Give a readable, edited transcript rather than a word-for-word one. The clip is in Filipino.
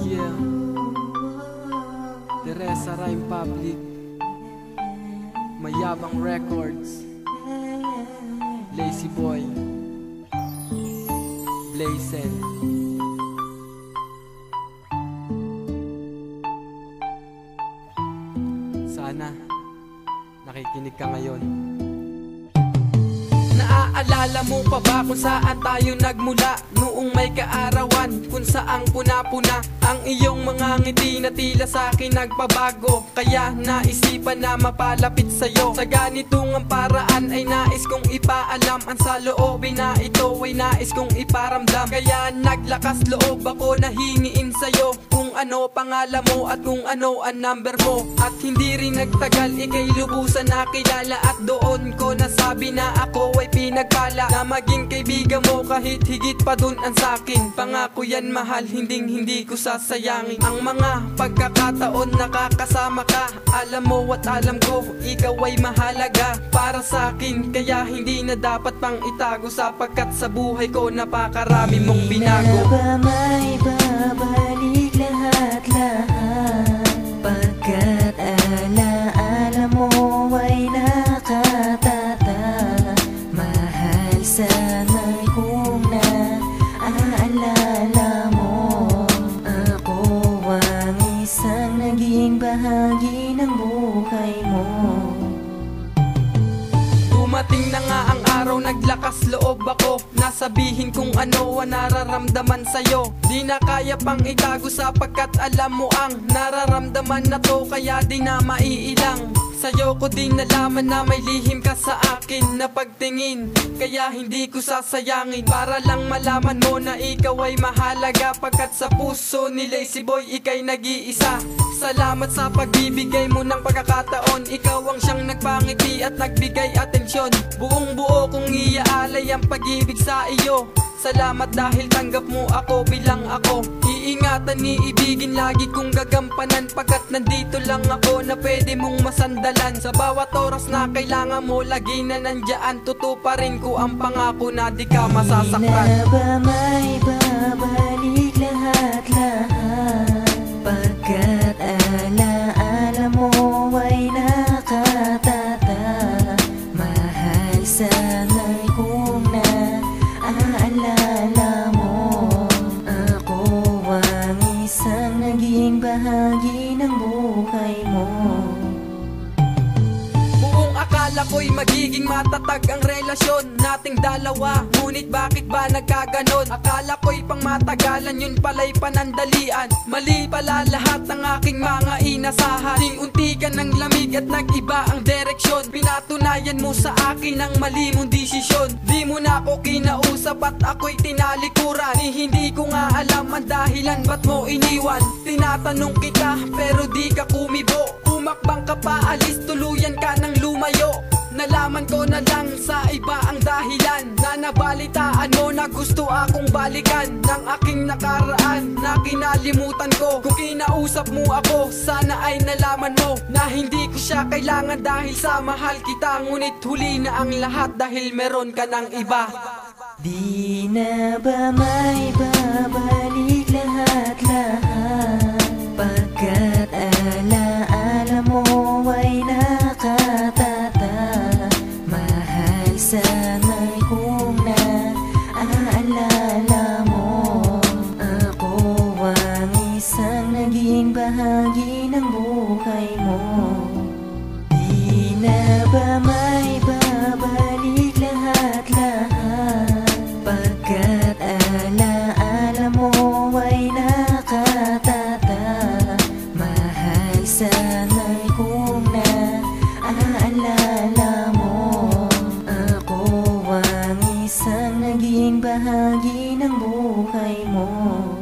Yeah, Teresa Rhyme Public, Mayabang Records, Lazy Boy, Blazen. Sana nakikinig ka ngayon. Naaalala mo pa ba kung saan tayo nagmula? Noong may kaarawan kung saan puna-puna ang iyong mga ngiti na tila sa'kin nagpabago. Kaya naisipan na mapalapit sa'yo. Sa ganitong ang paraan ay nais kong ipaalam. Ang sa loobin na ito ay nais kong iparamdam. Kaya naglakas loob ako na hingiin sa'yo kung ano pangalan mo at kung ano ang number mo. At hindi rin nagtagal, ika'y lubusan nakilala. At doon ko nasabi na ako ay pinagpala na maging kaibigan mo kahit higit pa dun ang sakin. Pangako yan mahal, hindi ko sasayangin ang mga pagkakataon nakakasama ka. Alam mo at alam ko, ikaw ay mahalaga para sakin. Kaya hindi na dapat pang itago sapagkat sa buhay ko napakarami mong binago. Di na ba may babalik lahat-lahat? Pagkat alaala mo ay nakatata. Mahal sana'y kung naaalala mo. Ako ang isang naging bahagi ng buhay mo. Dumating na nga ang araw, naglakas loob ako na sabihin kung ano ang nararamdaman sa'yo. Di na kaya pang itago sapagkat alam mo ang nararamdaman na to. Kaya di na maiilang. Sa'yo ko din nalaman na may lihim ka sa akin na pagtingin. Kaya hindi ko sasayangin para lang malaman mo na ikaw ay mahalaga. Pagkat sa puso ni Lazy Boy ika'y nag-iisa. Salamat sa pagbibigay mo ng pagkakataon. Ikaw ang siyang nagpangiti at nagbigay atensyon. Buong buo kong iaalay ang pag-ibig sa iyo. Salamat dahil tanggap mo ako bilang ako. Iingatan, iibigin, lagi kong gagampanan. Pagkat nandito lang ako na pwede mong masandalan. Sa bawat oras na kailangan mo, lagi na nandyan. Tutuparin ko ang pangako na di ka masasaktan. Di na ba may babalik lahat-lahat? Pagkat alaala mo ay nakatata. Mahal sana'y kung naaalala mo. Ako ang isang naging bahagi ng buhay mo. Buong akala ko'y magiging matatag ang relasyon nating dalawa. Ngunit bakit ba nagkaganon? Akala ko'y pang matagalan, yun pala'y panandalian. Mali pala lahat ng aking mga inasahan. Unti ka ng lamig at nag-iba ang direksyon. Pinatunayan mo sa akin ang mali mong desisyon. Di mo na ako kinausap at ako'y tinalikuran. Hindi ko nga alam ang dahilan ba't mo iniwan. Tinatanong kita pero di ka kumibo. Umakbang ka pa, alis, tuluyan ka ng lumayo. Nalaman ko na lang sa iba ang dahilan. Na nabalitaan mo na gusto akong balikan ng aking nakaraan na kinalimutan ko. Kung kinausap mo ako, sana ay nalaman mo na hindi ko siya kailangan dahil sa mahal kita. Ngunit huli na ang lahat dahil meron ka ng iba. Di na ba may babalik lahat-lahat? Pagkat alaala mo ay nakatata. Mahal sana'y kung naaalala mo. Ako ang isang naging bahagi ng buhay mo. Di na ba may babalik lahat-lahat? Pagkat alaala mo ay nakatata. Mahal sana'y kung naaalala mo. Ako ang isang naging bahagi ng buhay mo.